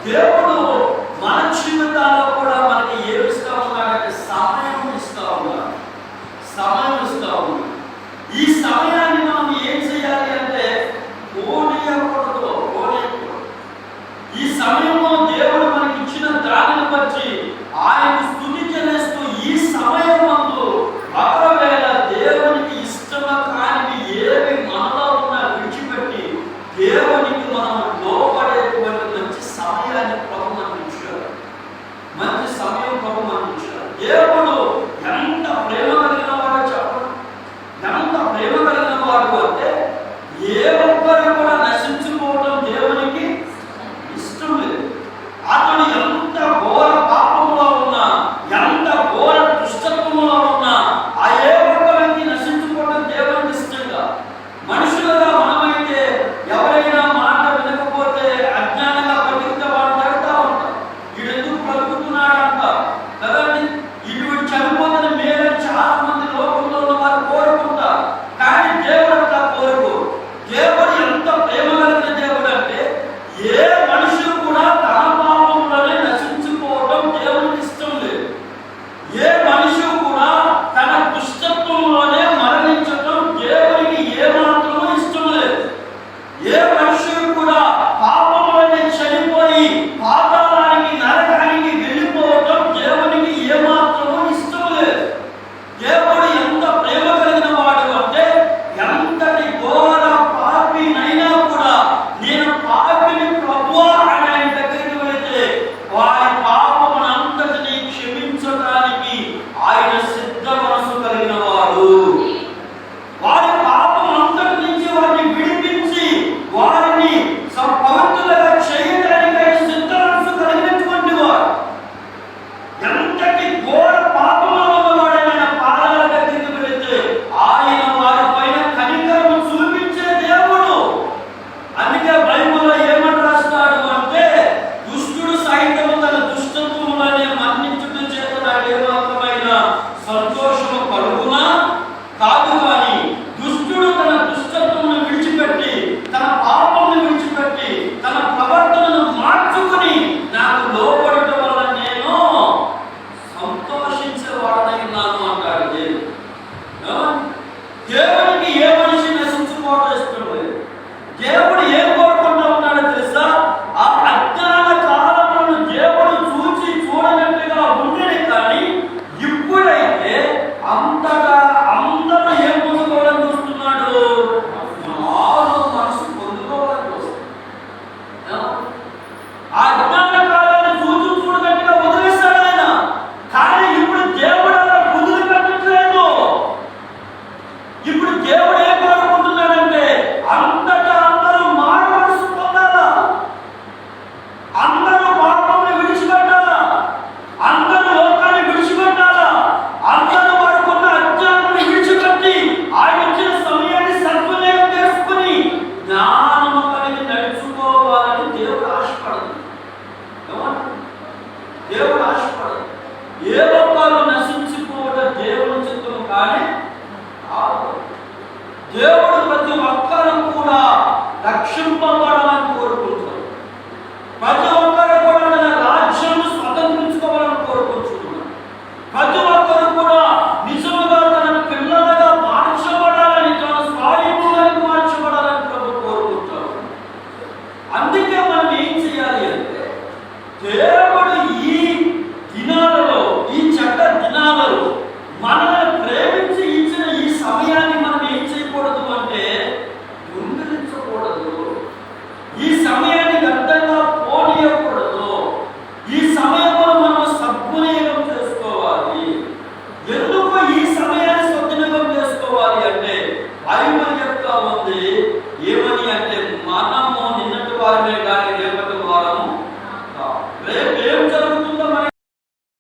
దేవుడు మన జీవితాల్లో కూడా మనకి ఏమి ఇస్తా ఉన్నాడంటే సమయం ఇస్తా ఉన్నాడు. సమయం ఇస్తా ఉన్నాడు. ఈ సమయాన్ని మనం ఏం చేయాలి అంటే పోనీయకూడదు. ఈ సమయంలో దేవుడు మనకి ఇచ్చిన దానిని బట్టి ఆయన స్తుతి చెల్లిస్తూ ఈ సమయం నందు ఒకవేళ దేవునికి ఇష్టమ కానివి ఏవి మనలో ఉన్నా విడిచిపెట్టి దేవునికి మనం లోపడేటువంటి మంచి సమయాన్ని ప్రభు అందించారు. మంచి సమయం ప్రభు అందించారు. దేవుడు ఎంత ప్రేమ కలిగిన వాడో చెప్పండి. ఎంత ప్రేమ కలిగిన వాడు అంటే ఏ ఒక్కరు కూడా నశించుకోవడం దేవునికి ఇష్టం లేదు. అతడు ఎంత ఘోర పాపంలో ఉన్నా, ఎంత ఘోర దుష్టత్వంలో ఉన్నా ఆ ఏ ఒక్క వ్యక్తి నశించుకోవడం దేవునికి ఇష్టంగా. మనుషులుగా మనమైతే ఎవరైనా మాట వినకపోతే అజ్ఞానంగా బతికితే వాడు తడుతూ ఉంటాం. వీడు ఎందుకు బ్రతుకుతున్నాడంట కదండి. వీడు చనిపోతున్న మేలు చాలా మంది లోకంలో ఉన్న వారు కోరుకుంటారు. కానీ దేవుడు అంతా కోరుకో. దేవుడు ఎంత ప్రేమ కలిగిన దేవుడు అంటే ఏ మనుషులు కూడా తన పాపంలోనే నశించుకోవడం దేవునికి ఇష్టం లేదు. ఏ మనిషి కూడా తన దుష్టత్వంలోనే మరణించడం దేవునికి ఏమాత్రమూ ఇష్టం లేదు. ఏ మనిషి కూడా పాపంలోనే చనిపోయి పాతాళానికి నరకానికి వెళ్ళిపోవడం దేవునికి ఏమాత్రమూ ఇష్టం లేదు. దేవుడు ఎంత ప్రేమ కలిగిన వాడు అంటే ఎంతటి ఘోర పాపినైనా కూడా నేను పాపిని ప్రభువా అని ఆయన దగ్గరికి వెళితే వారి పాపమునంతటిని క్షమించడానికి ఆయన సిద్ధ మనసు కలిగిన వాడు. వారి పాపం అంతటి నుంచి వారిని విడిపించి వారిని పవిత్రులుగా చేయడానికి ఆయన సిద్ధ మనసు కలిగినటువంటి వాడు. ఎంతటి ఘోర పాపంలో ఉన్నవాడైనా పాదాల దగ్గరికి వెళితే ఆయన వారి పైన కనికరము చూపించే దేవుడు. అందుకే బైబిల్లో ఏమని రాస్తాడు అంటే దుష్టుడు సైతం తన దుష్టత్వములనే మన్నించుట చేత నాకు ఏమాత్రమైన సంతోషము కలుగునా కాదు. కానీ దుష్టుడు తన దుష్టత్వమును విడిచిపెట్టి తన పాపమును విడిచిపెట్టి తన ప్రవర్తనను మార్చుకుని నాకు లోబడటం వల్ల నేను సంతోషించేవాడనై ఉన్నాను అంటాడు దేవుడు. దేవునికి ఏ మనిషి నశించుకోవడం ఇష్టం లేదు. దేవుడు ఏం కోరుకుంటూ ఉన్నాడో తెలుసా? ఆ అజ్ఞాన కాలములను దేవుడు చూచి చూడనట్టుగా ఉండేది. కానీ ఇప్పుడైతే అంతగా అందరూ ఏం పొందుకోవాలని చూస్తున్నాడు? మారు మనసు పొందుకోవాలని చూస్తున్నాడు. ఆ అజ్ఞాన కాలాన్ని చూచి చూడనట్టుగా వదిలేస్తాడు ఆయన. కానీ ఇప్పుడు దేవుడు అలా వదిలిపెట్టట్లేదు. ఇప్పుడు దేవుడు ఏం కోరుకుంటున్నాడంటే అంతటా అందరూ మారు మనసు పొందాలా, అందరూ పాపమును విడిచిపెట్టాలా, అందరూ లోకాన్ని విడిచిపెట్టాలా, అందరూ వారికున్న అజ్ఞానాన్ని విడిచిపెట్టి ఆయన ఇచ్చిన సమయాన్ని సద్వినియోగం చేసుకుని జ్ఞానము కలిగి నడుచుకోవాలని దేవుడు ఆశపడదు. దేవుడు ఆశపడదు. ఏ ఒక్కరు నశించిపోవడం దేవుని చిత్తము కానీ దేవుడు ప్రతి ఒక్కరు కూడా రక్షింపబడాలని కోరుకుంటున్నారు. ప్రతి ఒక్కరు కూడా తన రాజ్యాన్ని స్వతంత్రించుకోవాలని కోరుకుంటున్నారు. ప్రతి ఒక్కరు కూడా నిజముగా తన పిల్లలుగా మార్చబడాలని, తన స్వాధీనంలోకి మార్చబడాలని కోరుకుంటారు. అందుకే మనం ఏం చేయాలి అంటే దేవుడు ఈ దినాలలో, ఈ చెడ్డ దినాలలో మనల్ని ప్రేమించి ఇచ్చిన ఈ సమయాన్ని మనం ఏం చేయకూడదు అంటే దొంగిలించకూడదు. ఈ సమయాన్ని వ్యర్థంగా పోనీయకూడదు. ఈ సమయంలో మనం సద్వినియోగం చేసుకోవాలి. ఎందుకు ఈ సమయాన్ని సద్వినియోగం చేసుకోవాలి అంటే బైబిల్ చెప్తా ఉంది. ఏమని అంటే మనము నిన్నటి వారమే కానీ రేపటి వారము రేపే